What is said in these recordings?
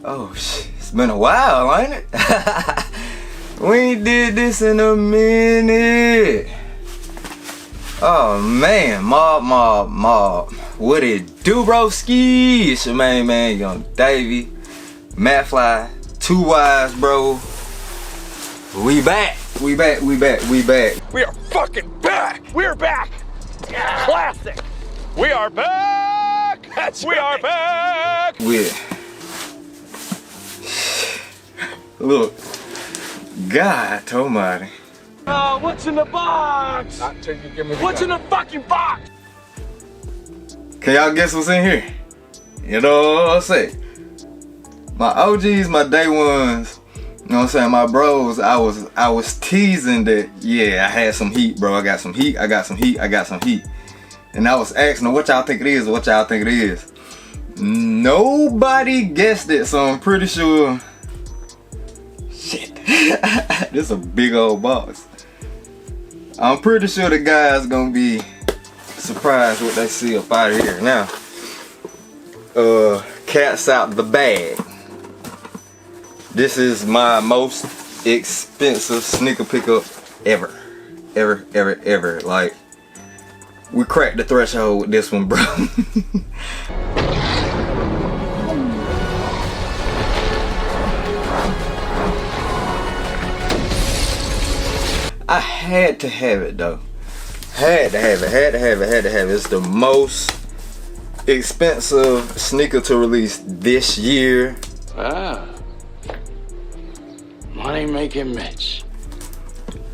Oh shit, it's been a while, ain't it? We ain't did this in a minute. Oh man, mob. What it do, broski? It's your main man, young DaveyMcFlyy. 2 Wise, bro. We back. We are fucking back. We're back. Yeah. Classic. We are back. We are back. With look, God almighty. What's in the box? What's in the fucking box? Can y'all guess what's in here? You know what I'm saying? My OGs, my day ones, you know what I'm saying, my bros, I was teasing that, yeah, I had some heat, bro. I got some heat. And I was asking them, what y'all think it is? Nobody guessed it, so I'm pretty sure. Shit. This is a big old box. I'm pretty sure the guys gonna be surprised what they see up out of here. Now, cat's out the bag. This is my most expensive sneaker pickup ever. Like, we cracked the threshold with this one, bro. I had to have it though. Had to have it. It's the most expensive sneaker to release this year. Ah. Money making Mitch.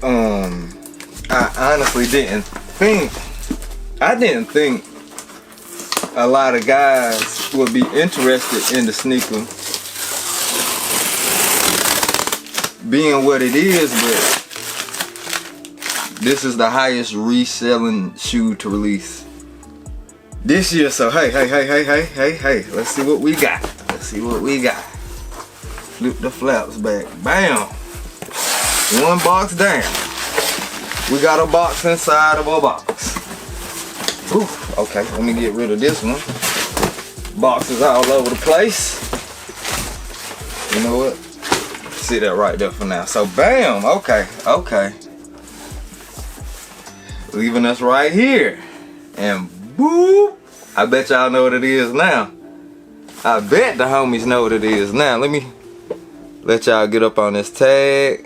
I honestly didn't think a lot of guys would be interested in the sneaker being what it is, but this is the highest reselling shoe to release this year. So hey, let's see what we got. Flip the flaps back. Bam. 1 box down. We got a box inside of a box. Oof. Okay, let me get rid of this one. Boxes all over the place. You know what? See that right there for now. So bam. Okay. Leaving us right here. And boop. I bet y'all know what it is now. I bet the homies know what it is now. Let me let y'all get up on this tag.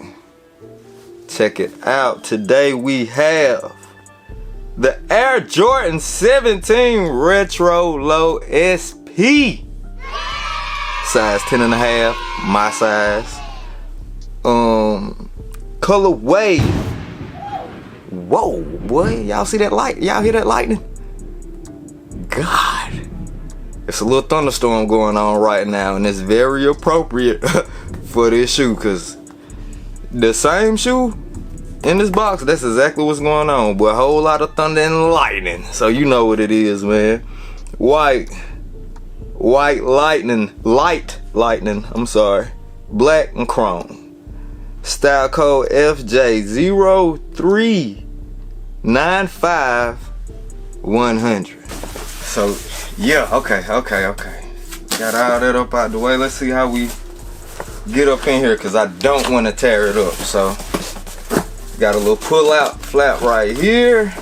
Check it out. Today we have the Air Jordan 17 Retro Low SP. Size 10.5, my size. Colorway. Whoa, boy, y'all see that light? Y'all hear that lightning? God. It's a little thunderstorm going on right now, and it's very appropriate for this shoe, because the same shoe in this box, that's exactly what's going on, but a whole lot of thunder and lightning. So you know what it is, man. White lightning, light lightning, I'm sorry. Black and chrome. Style code FJ0395-100. So yeah, okay. Got all that up out the way. Let's see how we get up in here, because I don't want to tear it up. So got a little pull out flap right here.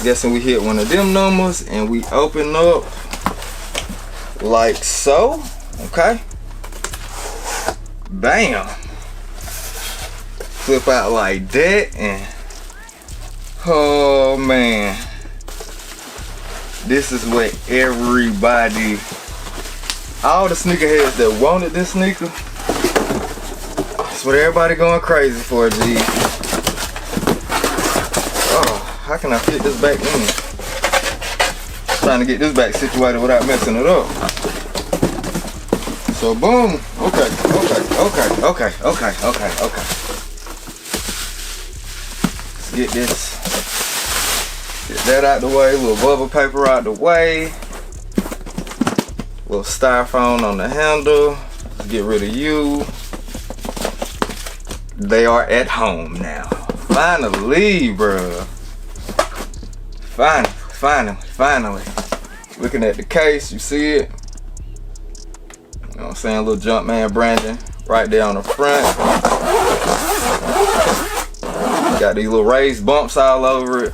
Guessing we hit one of them numbers and we open up like so. Okay. Bam. Flip out like that, and oh man, this is what everybody, all the sneakerheads that wanted this sneaker, that's what everybody going crazy for, G. Oh, how can I fit this back in? Trying to get this back situated without messing it up. So boom. Okay. Let's get that out the way, a little bubble paper out the way, a little styrofoam on the handle. Let's get rid of you. They are at home now. Finally, bruh. Finally. Looking at the case, you see it? know what I'm saying? Little Jumpman branding right there on the front. Got these little raised bumps all over it.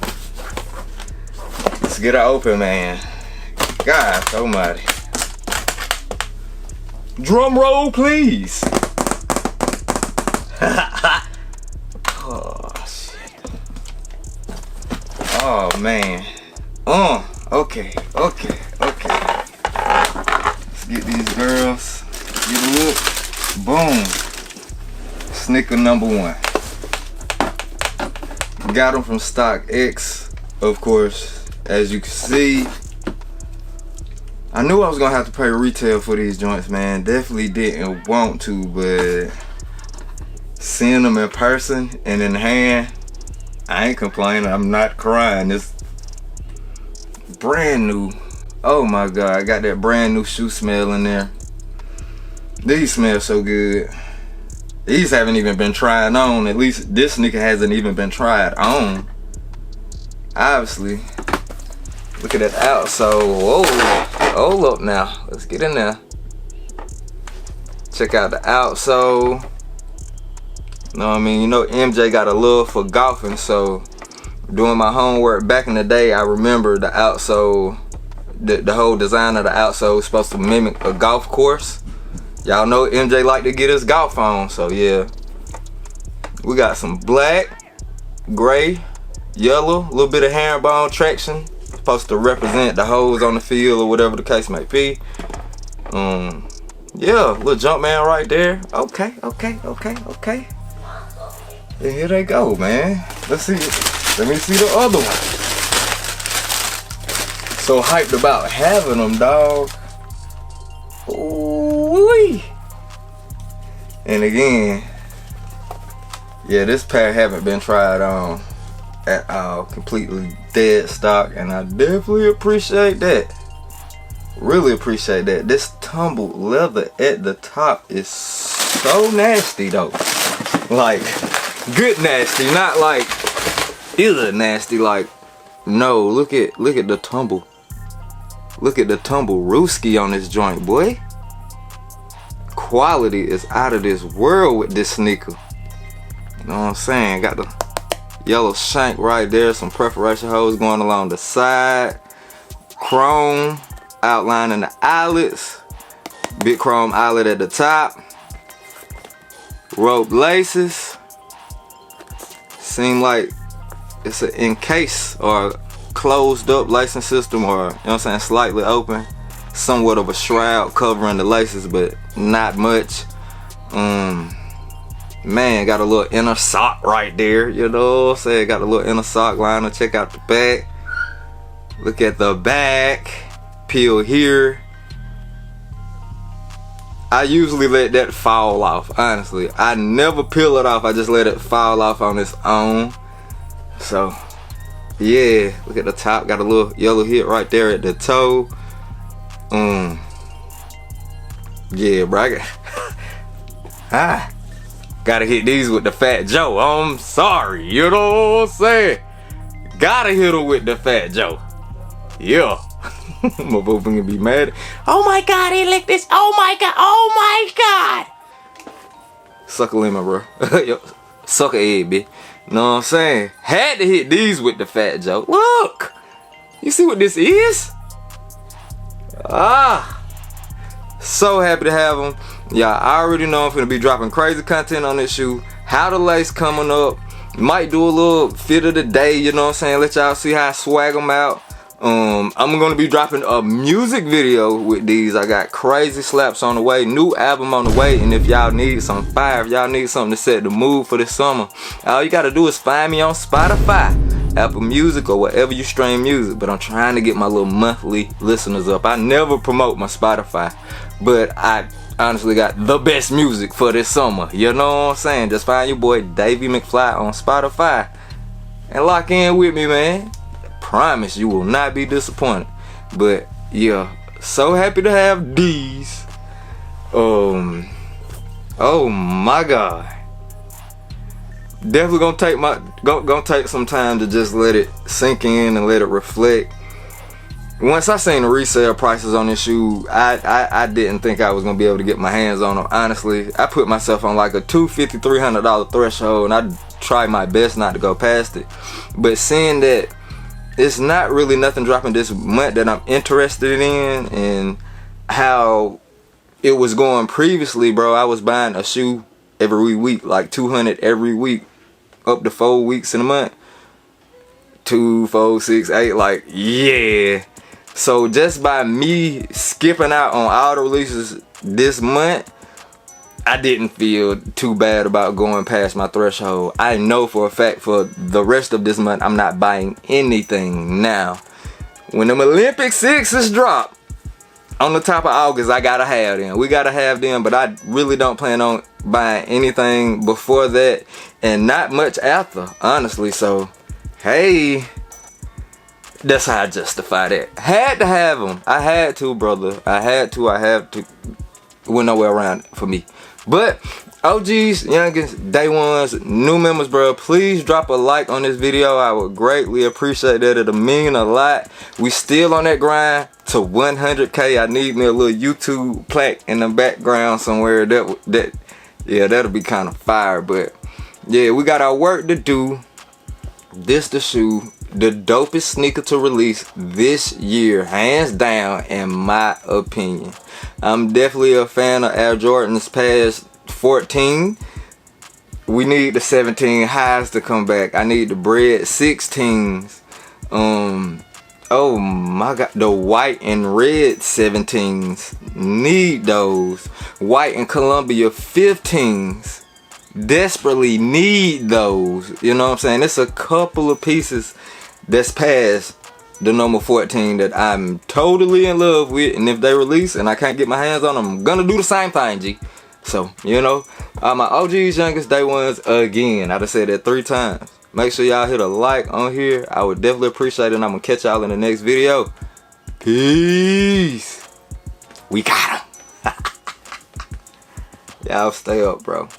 Let's get it open, man. God almighty. Drum roll, please. Oh, shit. Oh, man. Okay. Let's get these girls. Get a look. Boom. Snicker number 1. Got them from StockX, of course. As you can see, I knew I was gonna have to pay retail for these joints, man. Definitely didn't want to, but seeing them in person and in hand, I ain't complaining. I'm not crying. It's brand new. Oh my God, I got that brand new shoe smell in there. These smell so good. These haven't even been tried on. At least this sneaker hasn't even been tried on. Obviously. Look at that outsole. Whoa. Hold up now. Let's get in there. Check out the outsole. Know what I mean? You know MJ got a love for golfing, so doing my homework back in the day, I remember the outsole, the whole design of the outsole is supposed to mimic a golf course. Y'all know MJ like to get his golf on, so yeah. We got some black, gray, yellow, a little bit of herringbone traction. Supposed to represent the holes on the field or whatever the case may be. Yeah, little Jumpman right there. Okay. And here they go, man. Let's see. Let me see the other one. So hyped about having them, dog. Ooh-wee. And again, yeah, this pair haven't been tried on at all. Completely dead stock, and I definitely appreciate that. Really appreciate that. This tumbled leather at the top is so nasty though. Like, good nasty, not like ew nasty. Like, no, look at the tumble. Look at the tumble rooski on this joint, boy. Quality is out of this world with this sneaker. You know what I'm saying? Got the yellow shank right there, some perforation holes going along the side, chrome outlining the eyelets, big chrome eyelet at the top, rope laces. Seem like it's an encased or closed up lacing system, or you know what I'm saying, slightly open, somewhat of a shroud covering the laces, but not much. Man, got a little inner sock right there, you know what I'm saying? Got a little inner sock liner. Check out the back. Look at the back. Peel here. I usually let that fall off, honestly. I never peel it off. I just let it fall off on its own. So, yeah. Look at the top. Got a little yellow hit right there at the toe. Yeah, bro. Gotta hit these with the Fat Joe. I'm sorry, you know what I'm saying? Gotta hit them with the Fat Joe. Yeah. My boy gonna be mad. Oh my God, he licked this. Oh my God. Suck a lemon, bro. Yo, suck a egg, bitch. Know what I'm saying? Had to hit these with the Fat Joe. Look. You see what this is? So happy to have them. Y'all already know I'm finna be dropping crazy content on this shoe. How the lace coming up. Might do a little fit of the day, you know what I'm saying? Let y'all see how I swag them out. I'm gonna be dropping a music video with these. I got crazy slaps on the way, new album on the way, and if y'all need some fire, if y'all need something to set the mood for this summer, all you gotta do is find me on Spotify, Apple Music, or wherever you stream music. But I'm trying to get my little monthly listeners up. I never promote my Spotify, but I honestly got the best music for this summer. You know what I'm saying? Just find your boy DaveyMcFlyy on Spotify and lock in with me, man. Promise you will not be disappointed. But yeah, so happy to have these. Oh my God. Definitely gonna take some time to just let it sink in and let it reflect. once I seen the resale prices on this shoe, I didn't think I was gonna be able to get my hands on them. Honestly, I put myself on like a $250, $300 threshold, and I tried my best not to go past it. But seeing that it's not really nothing dropping this month that I'm interested in, and how it was going previously, bro, I was buying a shoe every week, like 200 every week, up to 4 weeks in a month. 2, 4, 6, 8, like, yeah. So just by me skipping out on all the releases this month, I didn't feel too bad about going past my threshold. I know for a fact for the rest of this month, I'm not buying anything. Now, when them Olympic 6s drop on the top of August, I gotta have them. We gotta have them, but I really don't plan on buying anything before that, and not much after, honestly. So, hey, that's how I justify that. Had to have them. I had to, brother. I have to. Went nowhere around it for me. But OGs, youngest, day ones, new members, bro, please drop a like on this video. I would greatly appreciate that. It'll mean a lot. We still on that grind to 100K. I need me a little YouTube plaque in the background somewhere. That'll be kind of fire. But yeah, we got our work to do. This the shoe, the dopest sneaker to release this year, hands down, in my opinion. I'm definitely a fan of Air Jordan's past 14. We need the 17 highs to come back. I need the bread 16s. Oh my god, the white and red 17s. Need those. White and Columbia 15s. Desperately need those. You know what I'm saying? It's a couple of pieces that's past the number 14 that I'm totally in love with, and if they release and I can't get my hands on them, I'm gonna do the same thing, G. So, you know, my OGs, youngest, day ones, again, I done said that 3 times. Make sure y'all hit a like on here. I would definitely appreciate it, and I'm gonna catch y'all in the next video. Peace. We got 'em. Y'all stay up, bro.